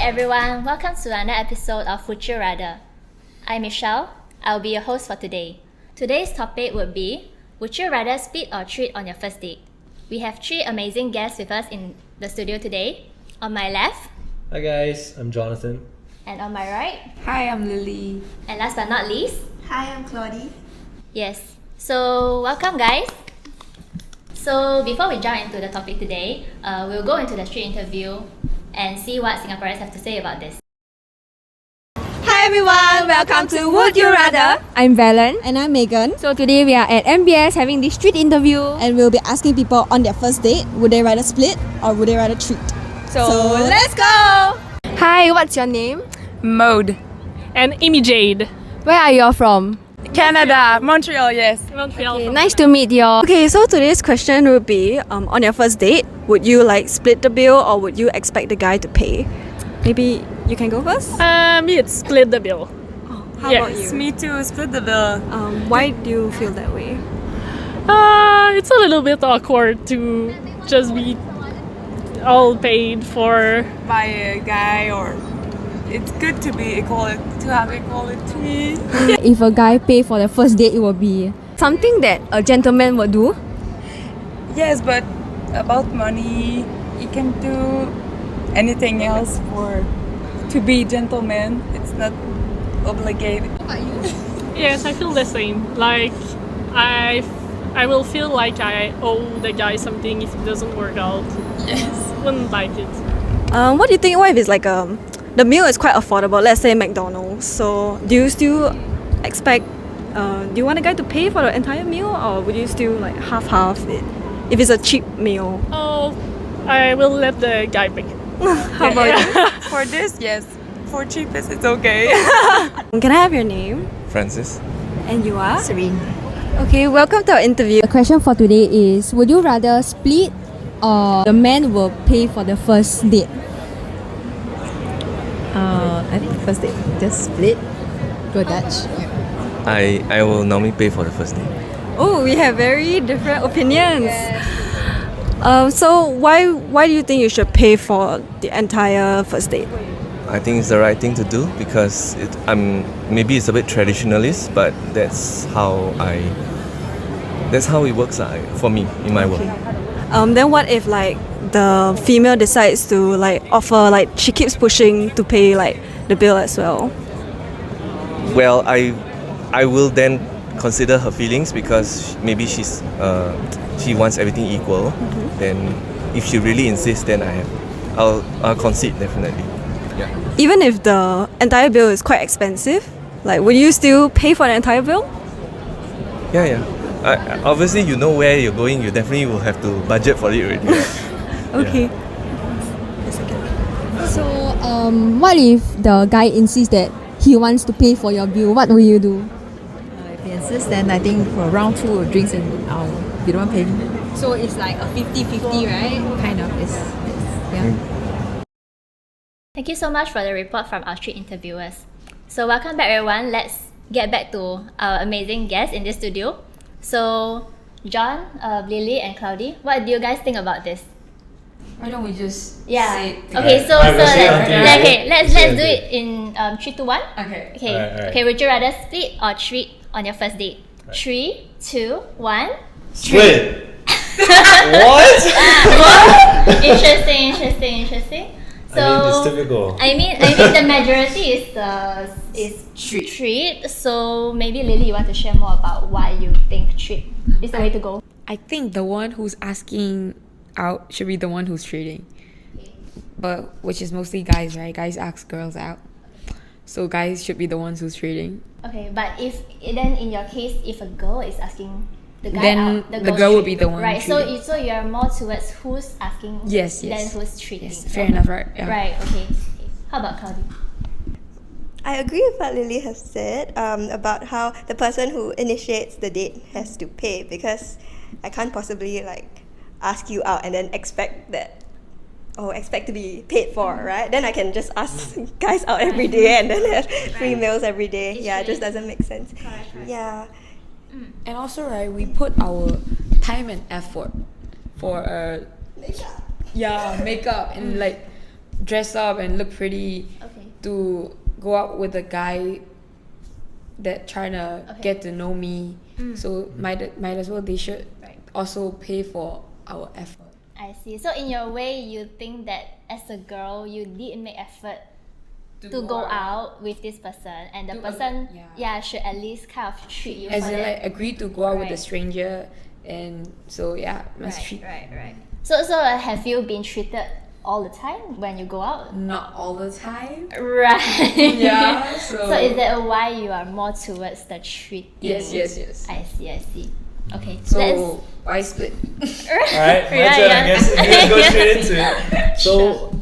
everyone, welcome to another episode of Would You Rather. I'm Michelle, I'll be your host for today. Today's topic would be, would you rather split or treat on your first date? We have three amazing guests with us in the studio today. On my left, hi guys, I'm Jonathan. and on my right, Hi, I'm Lily. and last but not least, Hi, I'm Claudie. yes. So welcome guys. So before we jump into the topic today, we'll go into the street interview and see what Singaporeans have to say about this. Hi everyone, welcome to Would You Rather. I'm Valen. And I'm Megan. So today we are at MBS having this street interview. And we'll be asking people on their first date, would they rather split or would they rather treat? So let's go! Hi, what's your name? Mode. And Amy Jade. Where are you all from? Canada, Montreal, yes. Montreal. Okay, nice to meet you all. Okay, so today's question would be, on your first date, would you split the bill or would you expect the guy to pay? Maybe you can go first? Me, it's split the bill. How yes. about you? Me too, split the bill. Why do you feel that way? It's a little bit awkward to just be all paid for. By a guy, or it's good to be to have equality. If a guy pay for the first date, it will be something that a gentleman would do. Yes, but about money, you can do anything else to be gentleman. It's not obligated. Yes, I feel the same. Like, I will feel like I owe the guy something if it doesn't work out. Yes. Wouldn't like it. What do you think? What if it's the meal is quite affordable, let's say McDonald's, so do you still expect, do you want a guy to pay for the entire meal or would you still half it if it's a cheap meal? Oh, I will let the guy pay. How about you? For this, yes. For cheapest, it's okay. Can I have your name? Francis. And you are? Serene. Okay, welcome to our interview. The question for today is, would you rather split or the man will pay for the first date? I think first date, just split. Go Dutch. I will normally pay for the first date. Oh, we have very different opinions. So why do you think you should pay for the entire first date? I think it's the right thing to do because maybe it's a bit traditionalist, but that's how it works for me in my work. Then what if the female decides to offer she keeps pushing to pay the bill as well? Well, I will then consider her feelings because maybe she wants everything equal. Mm-hmm. Then if she really insists, then I'll concede definitely. Yeah. Even if the entire bill is quite expensive, would you still pay for the entire bill? Yeah. Obviously, you know where you're going. You definitely will have to budget for it already. Okay. So, what if the guy insists that he wants to pay for your bill? What will you do? If he insists, then I think for round 2 of drinks and you don't want to pay. So it's like a 50-50, right? Kind of. It's yeah. Thank you so much for the report from our street interviewers. So welcome back everyone. Let's get back to our amazing guests in this studio. So John, Lily and Claudie, what do you guys think about this? Why don't we just Yeah. say it together? Okay, so let's do Okay. it in 3, 2, 1. Okay. Okay. Alright. Okay, would you rather split or treat on your first date? 3, 2, 1. Split! What? Interesting. So it's typical. I mean the majority is treat. So maybe Lily, you want to share more about why you think treat is the way to go? I think the one who's asking out should be the one who's treating. But which is mostly guys, right? Guys ask girls out. So guys should be the ones who's treating. Okay, but if then in your case, if a girl is asking the guy Then out, the girl's girl would be treating. the one Right. So treating. so you're more towards who's asking Yes. than who's treating. Yes, fair enough, right? Yeah. Right. Okay. How about Claudie? I agree with what Lily has said about how the person who initiates the date has to pay, because I can't possibly ask you out and then expect to be paid for, right? Then I can just ask guys out every day and then have free meals every day. Yeah, it just doesn't make sense. Correct. Yeah. And also, right, we put our time and effort for makeup and dress up and look pretty Okay. to go out with a guy that trying to get to know me. So might as well they should also pay for our effort. I see. So in your way, you think that as a girl, you did make effort to go out with this person, and the person, should at least kind of treat you. As for in that. like agree to go out with a Right. stranger, and so must treat. Right. So have you been treated all the time when you go out? Not all the time. Right. Yeah. So is that why you are more towards the treating? Yes. I see. Okay. So why split? Alright, my turn, I guess. Let's go straight into it. So,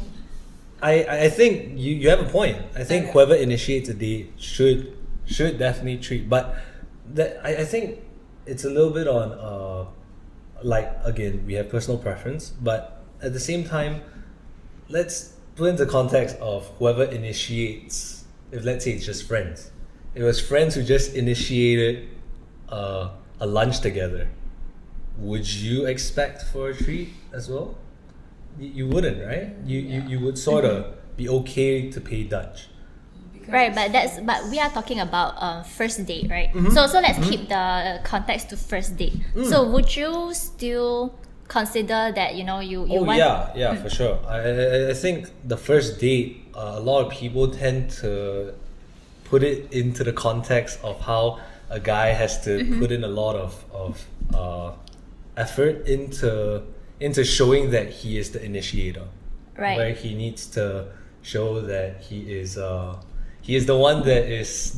I think you have a point. I think whoever initiates a date should definitely treat. But I think it's a little bit on, again, we have personal preference. But at the same time, let's put into context of whoever initiates. If let's say it's just friends. It was friends who just initiated a lunch together. Would you expect for a treat as well? You wouldn't, right? You would sort of be okay to pay Dutch. Right, but we are talking about first date, right? So let's keep the context to first date. So would you still consider that you want? Yeah, for sure. I think the first date, a lot of people tend to put it into the context of how a guy has to put in a lot of effort into showing that he is the initiator. Right. Where he needs to show that he is the one that is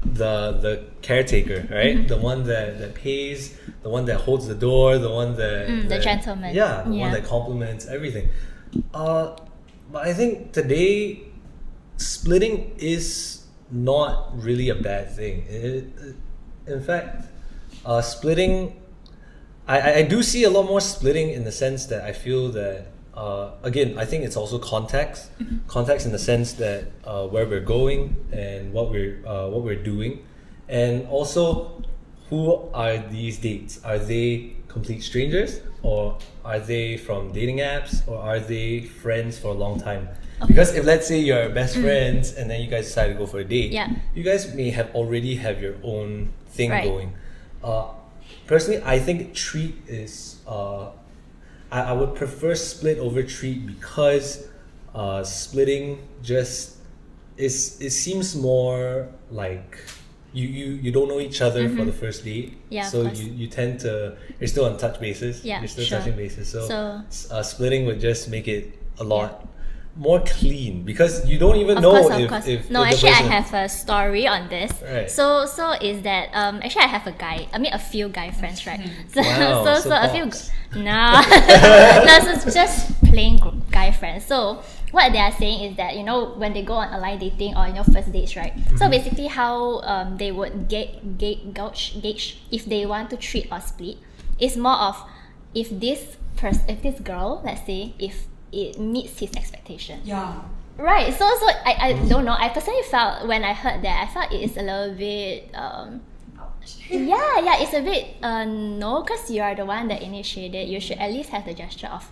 the caretaker, right? The one that pays, the one that holds the door, the one that the gentleman. Yeah, the one that compliments everything. But I think today splitting is not really a bad thing. In fact, splitting, I do see a lot more splitting in the sense that I feel that again, I think it's also context in the sense that where we're going and what we're doing, and also who are these dates? Are they complete strangers, or are they from dating apps, or are they friends for a long time? Because if let's say you're best friends and then you guys decide to go for a date, you guys may already have your own thing going. Personally, I think treat is I would prefer split over treat, because splitting just it seems more like you don't know each other for the first date, so you tend to, you're still on touch basis, you're still touching bases, so splitting would just make it a lot more clean, because you don't even know if no, if actually person, I have a story on this. Right. So is that actually I have a few guy friends, right? So Wow, so a few pops. no so it's just plain guy friends. So what they are saying is that when they go on online dating or first dates, right? So basically how they would gauge if they want to treat or split is more of if this girl, let's say, if it meets his expectation. Right. So I don't know. I personally felt, when I heard that, I felt it is a little bit it's a bit no, because you are the one that initiated. You should at least have the gesture of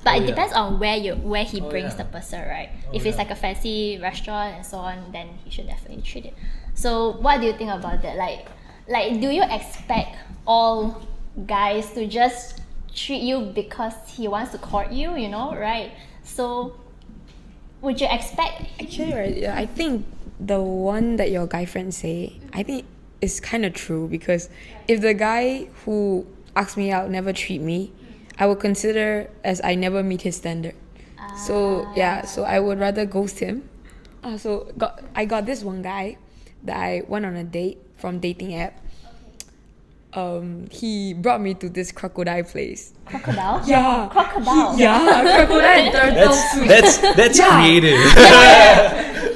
but it depends on where he brings the person, right? If it's like a fancy restaurant and so on, then he should definitely treat it. So what do you think about that? Like do you expect all guys to just treat you because he wants to court you, right? So would you expect? Actually, right, I think the one that your guy friends say, I think is kind of true, because if the guy who asks me out never treat me, I would consider as I never meet his standard. So I would rather ghost him. I got this one guy that I went on a date from dating app. He brought me to this crocodile place. Crocodile? Yeah. Crocodile? Crocodile and turtle soup. That's creative.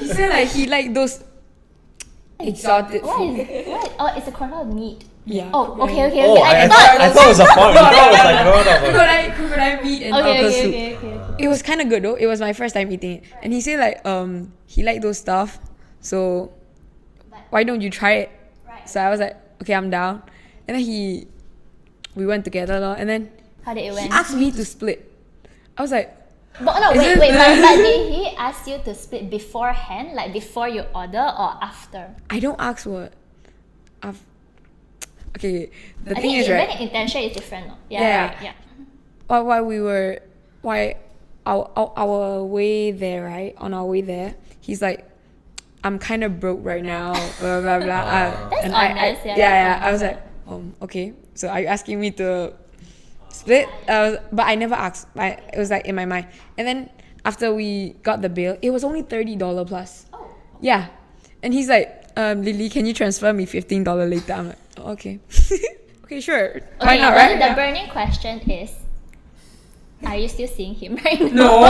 He said like he liked those exotic What food. is what? Oh, it's a crocodile meat. Yeah. Oh, okay. Oh, I thought it was a farm. I thought it was like crocodile meat and turtle soup. Okay. It was kind of good though. It was my first time eating it, and he said like he liked those stuff, so why don't you try it? So I was like, okay, I'm down. And then we went together, and then How did it he went? asked me to split. I was like, But no, wait. But did he ask you to split beforehand, like before you order or after? I don't ask what. Okay, the I thing think is, right? even intention is different. No? Yeah. Right, yeah. Our way there, right? On our way there, he's like, I'm kind of broke right now, blah blah blah. That's and honest, I yeah, I was like, okay. So are you asking me to split? But I never asked. It was like in my mind. And then after we got the bill, it was only $30 plus. Oh. Yeah, and he's like, Lily, can you transfer me $15 later? I'm like, oh, okay, okay, sure. Why Okay, not, well, right? the burning question is, are you still seeing him right now? No.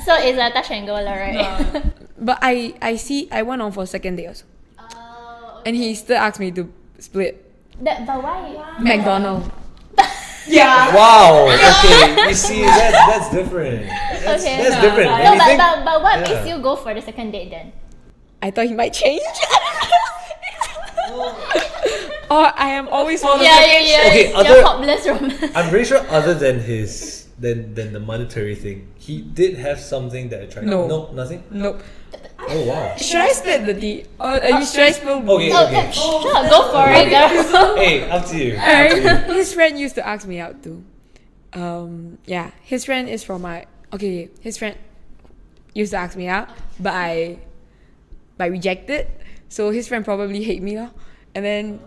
So it's a touch and go, right? No. But I went on for a second day also. Oh, And he still asked me to split. but why? McDonald's. Wow. Okay. You see, that's different. That's different. No, When you think- but what yeah. makes you go for the second date then? I thought he might change. Or I am always for the Okay, You're other- hopeless romance. I'm pretty sure other than than the monetary thing, he did have something that attracted. No. Nothing. Nope. Oh wow. Should I split the D? Or should I spill? Okay. Okay. Sure, go for it, girl. Hey, up to you. Alright. His friend used to ask me out too. Yeah, his friend is from my. Okay, his friend used to ask me out, but I rejected. So his friend probably hate me lah. And then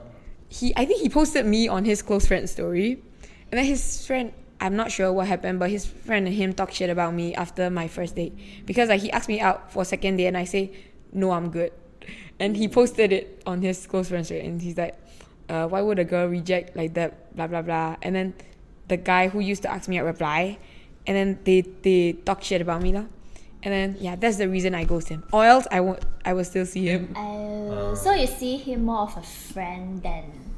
I think he posted me on his close friend story, and then his friend. I'm not sure what happened, but his friend and him talk shit about me after my first date because like he asked me out for a second date and I say no, I'm good, and he posted it on his close friend story and he's like, why would a girl reject like that, blah blah blah. And then the guy who used to ask me out reply, and then they talk shit about me lah. And then yeah, that's the reason I ghost him. Or else I will still see him. So you see him more of a friend than.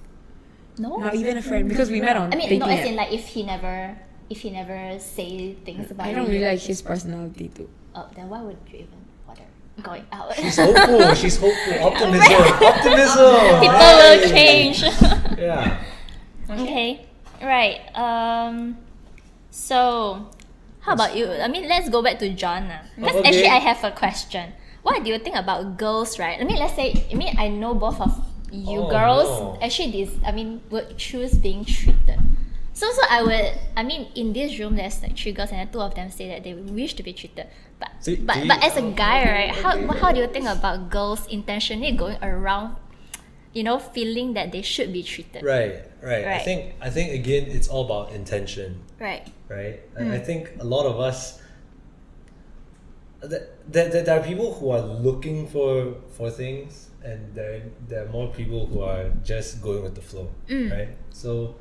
No, Not even a friend because we met on I mean, dating no, as app. in like if he never say things about I you, don't really you like just- his personality too. Oh, then why would you even bother going out? She's hopeful. She's hopeful. Optimism. Optimism. People will change. Yeah. Okay, right. So, how about you? I mean, let's go back to John. Because Okay. actually, I have a question. What do you think about girls, right? I mean, let's say, I know both of you Oh, girls no. actually would choose being treated. So in this room there's like 3 girls and then 2 of them say that they wish to be treated. But So, do but, you- but as a guy, right, how do you think about girls intentionally going around, feeling that they should be treated? Right. Right. I think again, it's all about intention. Right. Right. I think a lot of us. There are people who are looking for things, and there are more people who are just going with the flow, right? So,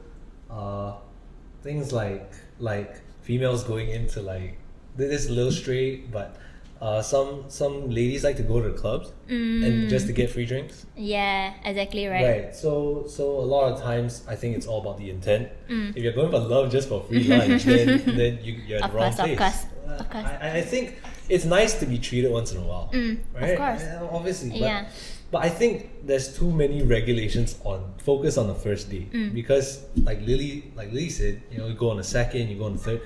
things like females going into like this is a little straight, but some ladies like to go to the clubs and just to get free drinks. Yeah, exactly right. Right. So a lot of times I think it's all about the intent. If you're going for love just for free lunch, then you're in the wrong place. Of course. I think it's nice to be treated once in a while, right? Of course. Obviously, Yeah. but I think there's too many regulations on focus on the first date because, like Lily said, you go on a second, you go on a third.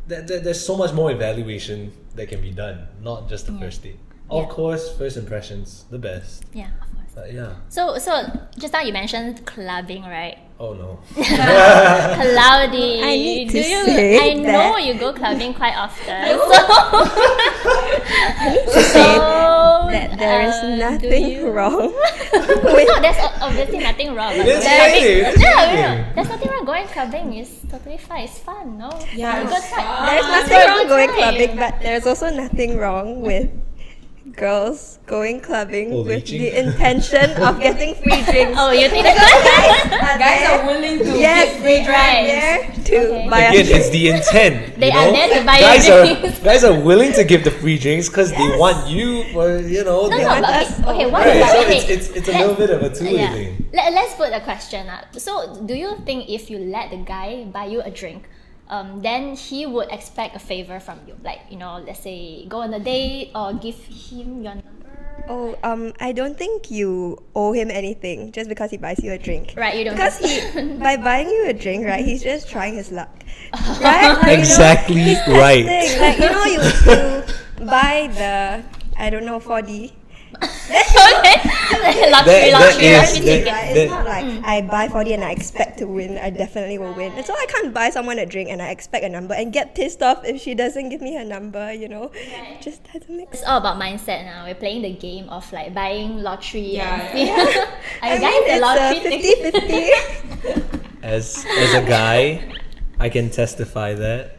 There's so much more evaluation that can be done, not just the first date. Of course, first impressions the best. Yeah, of course. But yeah. So just now you mentioned clubbing, right? Oh no. Cloudy. I need to Do you? say I know that- you go clubbing quite often. say So that there is do nothing you- wrong No, there's obviously nothing wrong. But There's clubbing- nothing, there's Yeah, nothing. there's nothing wrong. Going clubbing is totally fine. It's fun, no? Yeah, It's a good time. There's It's nothing a wrong good going time. clubbing, but there's also nothing wrong with girls going clubbing Oh, with leeching? the intention of getting free drinks. Oh, you think Guys are willing to Yes, they are Right. there to Okay. buy Again, a it's the intent. They you are know? there to buy guys you are drinks. guys are willing to give the free drinks because they want you for No, they no, want but us okay, what Right, about so okay, it's a little bit of a two-way thing. Let's put a question up. So, do you think if you let the guy buy you a drink, then he would expect a favor from you? Like, let's say go on a date or give him your number. Oh, I don't think you owe him anything just because he buys you a drink. Right, you don't. Because by buying you a drink, right, he's just trying his luck. Right? Like, Exactly he's right. testing. Like, you buy the, I don't know, 4D. Lottery ticket. Right? It's not like I buy 4D and I expect to win. I definitely will win. And so I can't buy someone a drink and I expect a number and get pissed off if she doesn't give me her number, you know? It just doesn't make It's sense. all about mindset now. We're playing the game of like buying lottery. Yeah, And I guys, mean, the lottery it's 50-50. As a guy, I can testify that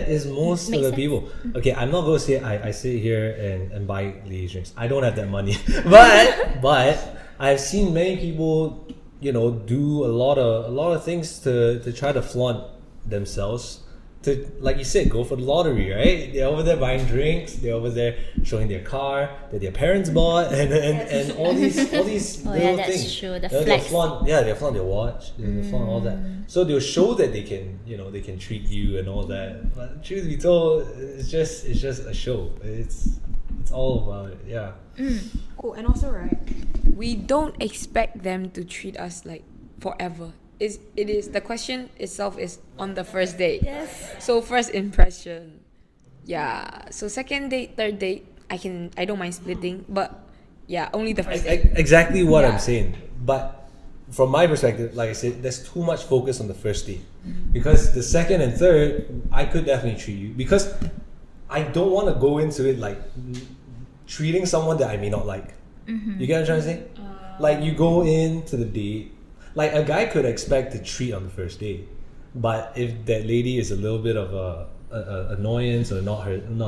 is most Makes of the sense. people. Okay, I'm not gonna say I sit here and buy ladies drinks. I don't have that money. but I've seen many people, do a lot of things to try to flaunt themselves. To, like you said, go for the lottery, right? They're over there buying drinks. They're over there showing their car that their parents bought, and all these Oh, little yeah, that's things. true. The They'll flex. flaunt, they'll flaunt their watch. They'll flaunt all that. So they'll show that they can, they can treat you and all that. But truth be told, it's just a show. It's all about it. Yeah. Oh, and also right, we don't expect them to treat us like forever. It is the question itself is on the first date. Yes. So first impression, yeah. So second date, third date, I don't mind splitting, but yeah, only the first date. Exactly what Yeah. I'm saying. But from my perspective, like I said, there's too much focus on the first date. Because the second and third, I could definitely treat you. Because I don't want to go into it like treating someone that I may not like. You get what I'm trying to say? Like you go into the date, like a guy could expect to treat on the first date. But if that lady is a little bit of a annoyance or not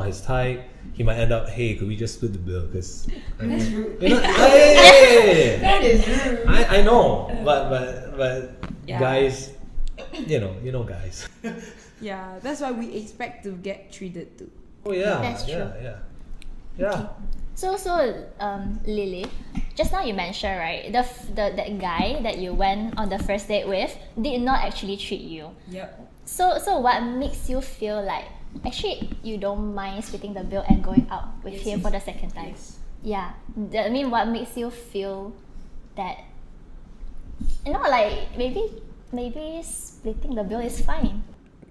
his type, he might end up, hey, could we just split the bill? Because That's rude. that is rude. I know, but Yeah. guys, you know guys. Yeah, that's why we expect to get treated too. Oh yeah, That's true. yeah. So Lily, just now you mentioned, right, that guy that you went on the first date with did not actually treat you. Yep. So what makes you feel like actually you don't mind splitting the bill and going out with him for the second time? Yes. Yeah. I mean, what makes you feel that like maybe splitting the bill is fine.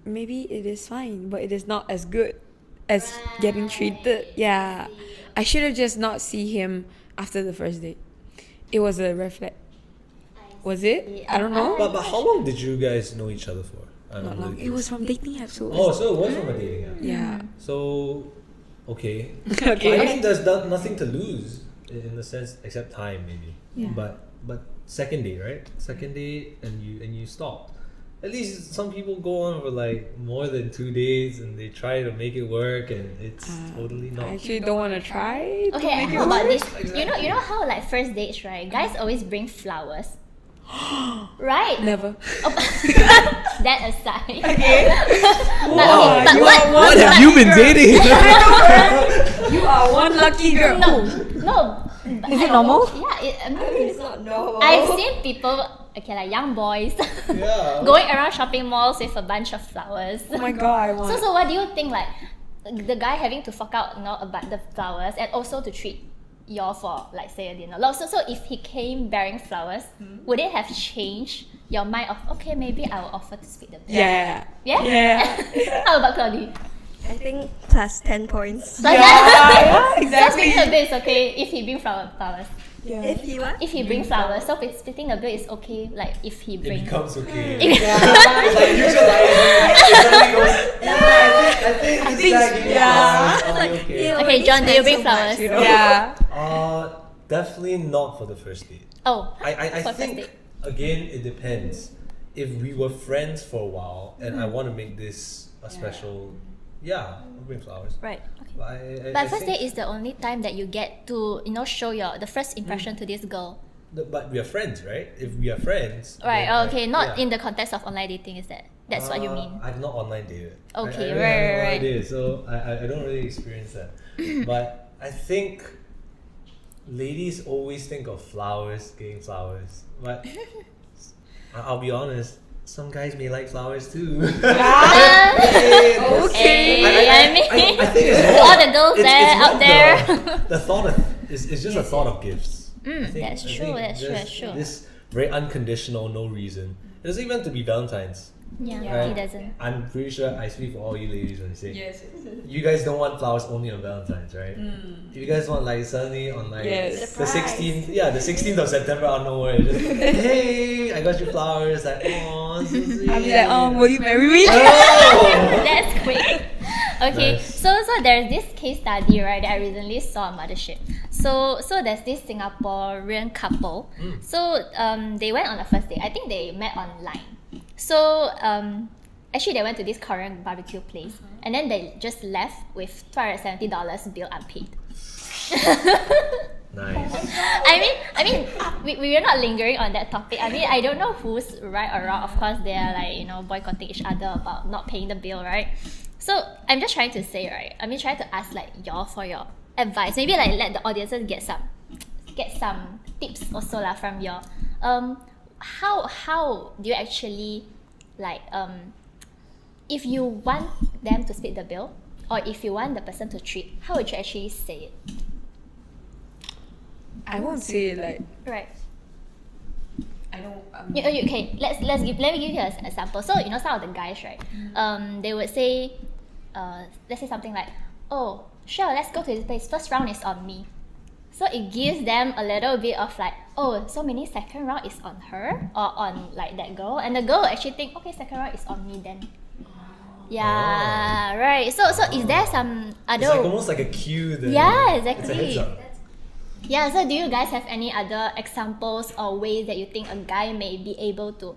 Maybe it is fine, but it is not as good as getting treated. Yeah. I should have just not see him after the first date. It was a red flag. Was it? I don't know. But how long did you guys know each other for? I'm Not long. really It was curious. from dating apps. So So it was from a dating app. yeah. So, okay. Okay. I mean, there's nothing to lose in the sense except time, maybe. Yeah. But second date, right? Second date, and you stop. At least some people go on for like more than 2 days, and they try to make it work, and it's totally not. I actually don't want to try. to Okay, make it how about work. this? You know how like first dates, right? Guys always bring flowers. Right? Never. That aside. Wow, but what have you been dating? You are one lucky girl. No. Is it normal? Yeah, I mean, It's not normal. I've seen people, like young boys, Yeah. going around shopping malls with a bunch of flowers. Oh my god, I want. So what do you think, like, the guy having to fork out about the flowers and also to treat y'all for, like, say, a dinner? So if he came bearing flowers, would it have changed your mind of, okay, maybe I will offer to split the bill? Yeah. Yeah? Yeah. How about Claudie? I think plus 10 points. Like Yeah, So splitting the bill is okay if he bring flowers. If you want. If he bring flowers, so splitting the bill is okay, like, if he It bring... becomes okay. If- It's like neutralizing. I think okay. Okay, John, do you bring flowers? Yeah. Definitely not for the first date. Oh, I for first think date. again it depends. If we were friends for a while and I want to make this a special, I'll bring flowers. Right. Okay. But I But first think date is the only time that you get to, show the first impression to this girl. but we are friends, right? If we are friends, Right. then Okay. Not in the context of online dating. Is that's what you mean? I've not online dated. Okay, I really have no right. idea, so I don't really experience that. But I think ladies always think of flowers, getting flowers. But I'll be honest, some guys may like flowers too. Okay. I mean, I think it's more, all the girls it's there more out there. the thought of it's just a thought of gifts. That's true. That's true. This very unconditional, no reason. It doesn't even have to be Valentine's. Yeah, he doesn't. I'm pretty sure I speak for all you ladies when I say Yes. you guys don't want flowers only on Valentine's, right? If you guys want like suddenly on like Yes. the 16th, the 16th of September out of nowhere, just hey, I got you flowers, like oh, so sweet. I'll be like, will you marry me? Oh! That's quick. Okay, Nice. so there's this case study, right, that I recently saw on Mothership. So there's this Singaporean couple. So they went on a first date. I think they met online. So actually they went to this Korean barbecue place, and then they just left with $270 bill unpaid. Nice. I mean, we are not lingering on that topic. I mean, I don't know who's right or wrong. Of course, they are like boycotting each other about not paying the bill, right? So I'm just trying to say, right? I mean, trying to ask like y'all for your advice. Maybe like let the audiences get some tips also lah from y'all. How do you actually like if you want them to split the bill, or if you want the person to treat, how would you actually say it? I won't say it like Right. I don't. Okay. Let me give you an example. So some of the guys, right? They would say, let's say something like, "Oh, sure, let's go to this place. First round is on me." So it gives them a little bit of like, oh, so meaning second round is on her or on like that girl, and the girl will actually think, okay, second round is on me then. Yeah, right. So is there some other? It's like almost like a cue. Yeah, It's a exactly. heads up. Yeah, so do you guys have any other examples or ways that you think a guy may be able to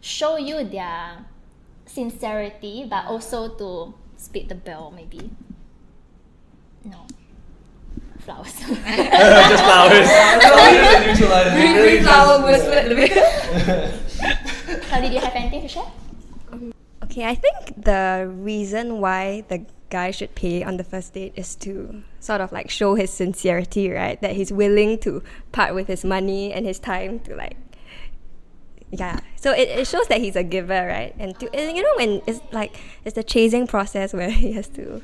show you their sincerity but also to split the bill maybe? No. Flowers. Just flowers. Green flower will split the bill. How did you have anything to share? Okay, I think the reason why the guy should pay on the first date is to sort of like show his sincerity, right? That he's willing to part with his money and his time to like, so it shows that he's a giver, right? And when it's like it's the chasing process where he has to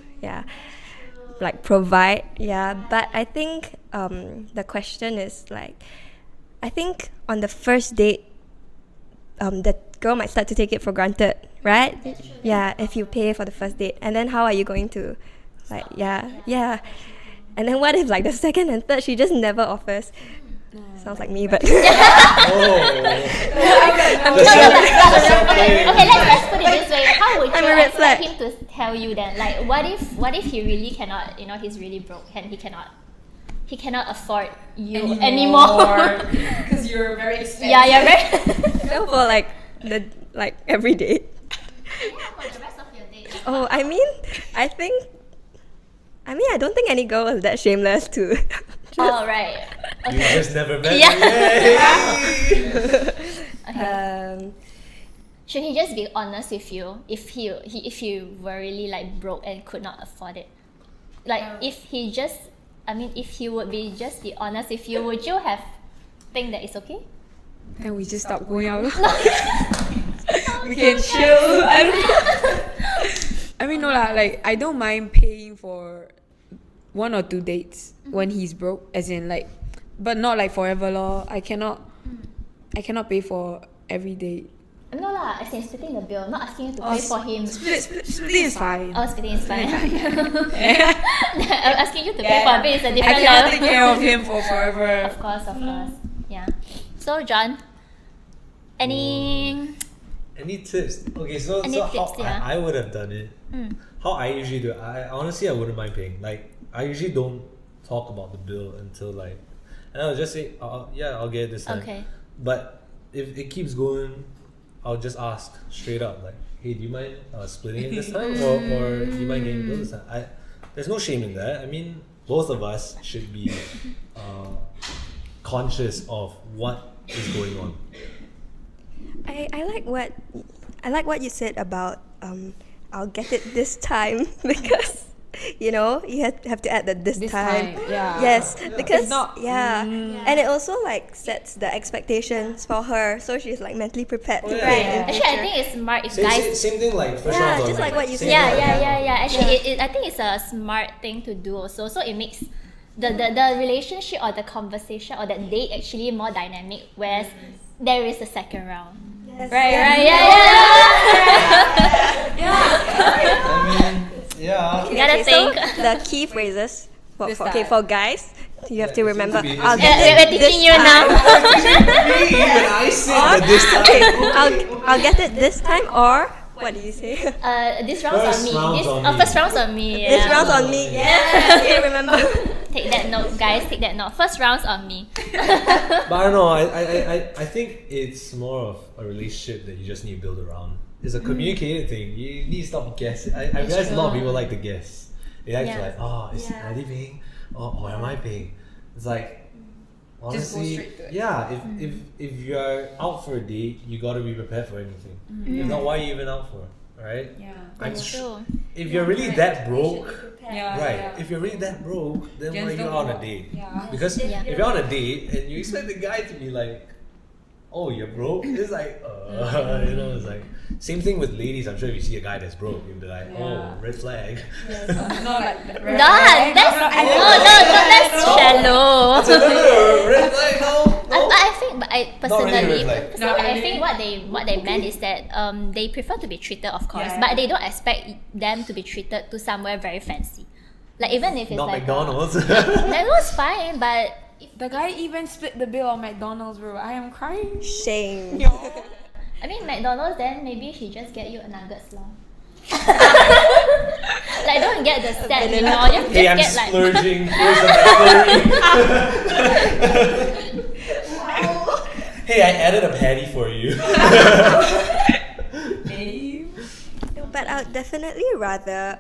like provide, but I think the question is like, I think on the first date the girl might start to take it for granted, right? If you pay for the first date, and then how are you going to like and then what if like the second and third she just never offers? Sounds like me, but Okay, let's put it this way. How would you expect him to tell you then? Like, what if he really cannot? He's really broke and he cannot afford you anymore. Because you're very expensive. Yeah, you're very. so for like every date. For the rest of your day. Oh, I don't think any girl is that shameless to. Oh, right. You Okay. just never met Okay. Should he just be honest with you if you were really like broke and could not afford it? Like if he would be honest with you, would you have think that it's okay? And we just stop going out. We can chill. I mean, no lah. Like I don't mind paying for 1 or 2 dates when he's broke, as in like, but not like forever lor. I cannot pay for every date. No lah, as in splitting the bill, not asking you to pay for him. Splitting is fine. Oh, splitting is fine. I'm asking you to pay for a bit. It's a I different cannot level. take care of him for forever. Of course. Yeah. So John, any tips? Okay, so Any how tips, yeah? I would have done it. How I usually do it. I honestly wouldn't mind paying. Like I usually don't talk about the bill until like, and I'll just say, I'll get it this time. Okay. But if it keeps going, I'll just ask straight up, like, hey, do you mind splitting it this time, or do you mind getting the bill this time? There's no shame in that. I mean, both of us should be conscious of what is going on. I like what you said about I'll get it this time because you have to add the this time. Yeah. Yes, because It's not- and it also like sets the expectations for her, so she's like mentally prepared to yeah. pay. Yeah. in Actually, I future. think it's smart if Same, guys. same thing like first Yeah, round just like what you said. Yeah. Actually, I think it's a smart thing to do also. So it makes the relationship or the conversation or that date actually more dynamic, whereas there is a second round. Yes. Right, Yeah. right, Yeah. You gotta think. So the key phrases This for guys, you have to remember. to be- I'll it's- get We're teaching you now. When I said that this time. Okay, I'll get it this time, or what do you say? This round's First on me. round's on me. First round's on me. This Yeah. round's on me. Yeah, okay, remember. Take that note, guys. Take that note. First round's on me. But I don't know. I think it's more of a relationship that you just need to build around. It's a communicated thing. You need to stop guessing. I realize a lot of people like to guess. They like to Yeah. like, oh, is he Ali paying? Or am I paying? It's like, Just go honestly, straight to it. yeah. If you're out for a date, you gotta be prepared for anything. If not, why are you even out for? Right? Yeah. That's true. If you're really that broke, Yeah. right? Yeah. If you're really that broke, then why Just are you don't on go a out. date? Yeah. Because Yeah. if you're on a date and you expect the guy to be like, "Oh, you're broke," it's like, you know, it's like same thing with ladies. I'm sure if you see a guy that's broke, you'll be like, "Oh, red flag." Not like that. No, that's that's shallow. It's a little red flag, no. But I think, but I Not really personally, red flag. Not I really. think what they meant is that they prefer to be treated, of course, Yeah. but they don't expect them to be treated to somewhere very fancy. Like even if it's Not like McDonald's. McDonald's fine, but The guy even split the bill on McDonald's, bro. I am crying. Shame. I mean McDonald's, then maybe she just get you a nuggets lah. Like don't get the set, you know, just Hey, I'm get like splurging. Here's a McFlurry. Hey, I added a patty for you. But I'd definitely rather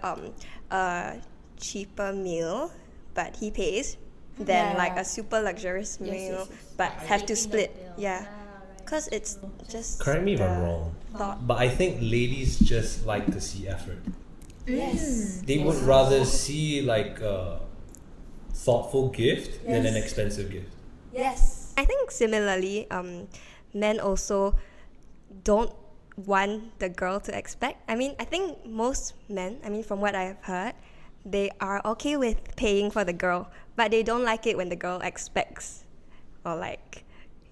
a cheaper meal, but he pays, than Yeah. like a super luxurious meal, but have to split. Yeah, because it's just. Correct me if I'm the wrong, thought. but I think ladies just like to see effort. Yes. They would rather see like a thoughtful gift than an expensive gift. Yes. I think similarly, men also don't want the girl to expect. I mean, I think most men, from what I have heard, they are okay with paying for the girl, but they don't like it when the girl expects, or like,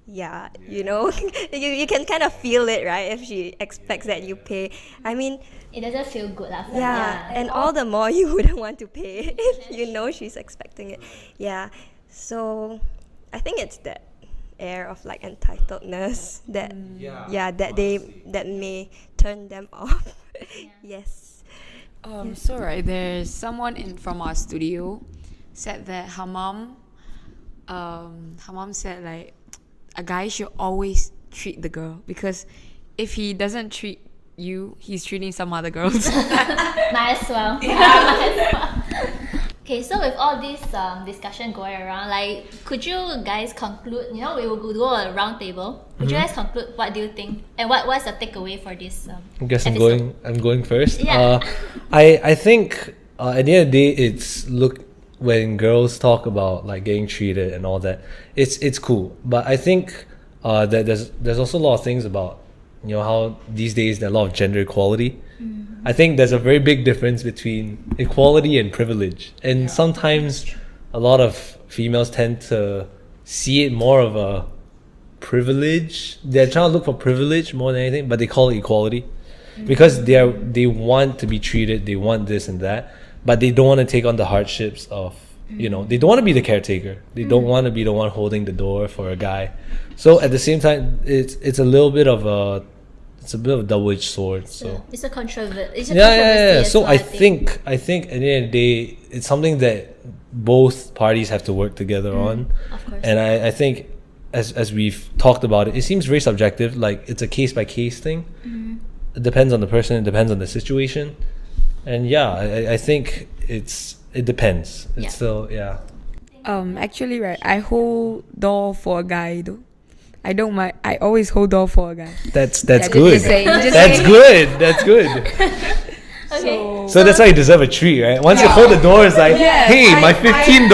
you know, you can kind of feel it, right? If she expects that you pay. I mean, it doesn't feel good lah. and all the more you wouldn't want to pay if you know she's expecting it. Yeah, so I think it's that air of like entitledness that that may turn them off. Yes. So right, there's someone from our studio said that her mom said like a guy should always treat the girl, because if he doesn't treat you, he's treating some other girls. Might as well. Might as well. Okay, so with all this discussion going around, like, could you guys conclude? You know, we will do a round table. Could you guys conclude? What do you think? And what's the takeaway for this? I guess episode? I'm going first. Yeah. I think at the end of the day, it's when girls talk about like getting treated and all that, it's cool. But I think that there's also a lot of things about, you know, how these days there's a lot of gender equality. I think there's a very big difference between equality and privilege, and sometimes a lot of females tend to see it more of a privilege. They're trying to look for privilege more than anything, but they call it equality because they want to be treated, they want this and that, but they don't want to take on the hardships of, you know, they don't want to be the caretaker, they don't want to be the one holding the door for a guy. So at the same time, it's a little bit of a double-edged sword. So it's a controversy. yeah. So I think at the end of the day, it's something that both parties have to work together on. Of course. And I think as we've talked about it, it seems very subjective. Like it's a case by case thing. It depends on the person. It depends on the situation. And I think it depends. It's still Actually, right, I hold door for a guy though. I don't mind. I always hold door for a guy. That's just good. saying, just That's saying. good. That's good. Okay. So that's why you deserve a treat, right? Once you hold the door, it's like, Yes, hey, my $15,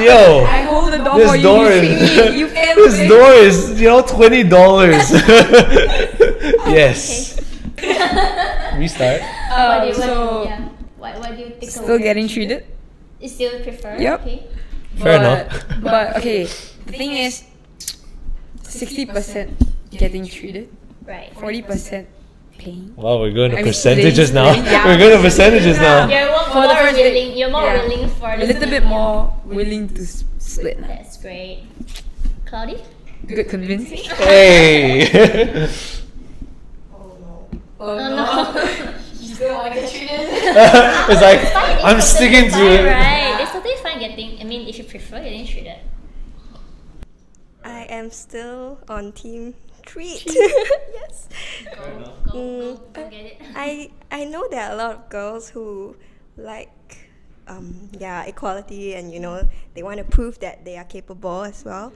yo. I hold the door This for you. door You is treat me. You pay this me. door is, you know, $20. Yes. Restart. What do you so what do you think? Still getting treated. You still prefer? Yep. Okay. Fair enough. But okay, the thing is, 60% getting treated, Right. 40% paying. Wow, we're going to I mean, percentages now. splitting, yeah. We're going to percentages now. You're more, For the more first willing. date, You're more yeah. willing for A the little bit more willing to split. That's great. Cloudy? Good convincing. Hey. Oh no. You still want to get treated? It's like Fine, I'm it's sticking totally to fine, it. Right. It's totally fine getting. I mean, if you prefer getting treated. I am still on team treat. Yes. Go get it. I know there are a lot of girls who like equality, and they want to prove that they are capable as well.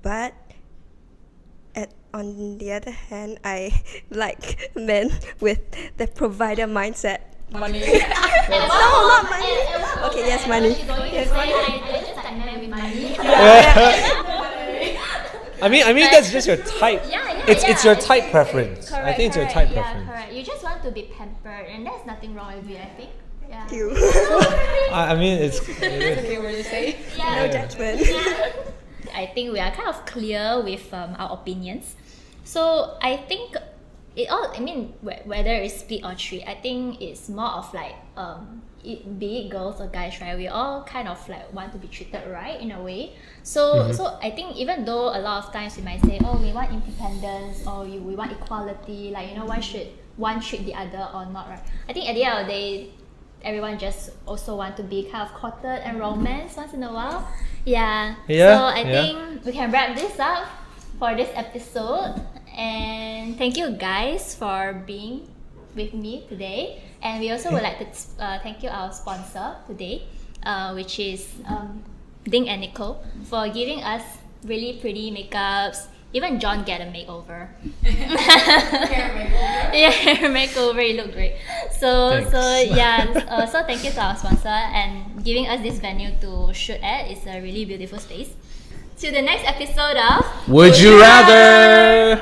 But on the other hand, I like men with the provider mindset. Money. No, not money. Okay, yes, money. Yes, I just like men with money. I mean that's just your type. Yeah, It's your type preference. Correct, I think it's your correct. type Yeah, preference. correct. You just want to be pampered, and there's nothing wrong with it, I think. Yeah. You. I mean it's. Okay, what do you say? No judgment. I think we are kind of clear with our opinions. So I think it all. I mean, whether it's split or treat, I think it's more of like be it girls or guys, right? We all kind of like want to be treated right in a way. So I think even though a lot of times we might say, oh, we want independence, or we want equality, like one treat the other or not, right? I think at the end of the day, everyone just also want to be kind of courted and romance once in a while. Yeah. So I think we can wrap this up for this episode. And thank you guys for being with me today. And we also would like to thank you our sponsor today, which is Ding and Nicole, for giving us really pretty makeups. Even John get a makeover. Yeah, hair makeover. You look great. So thank you to our sponsor and giving us this venue to shoot at. It's a really beautiful space. To the next episode of Would you rather?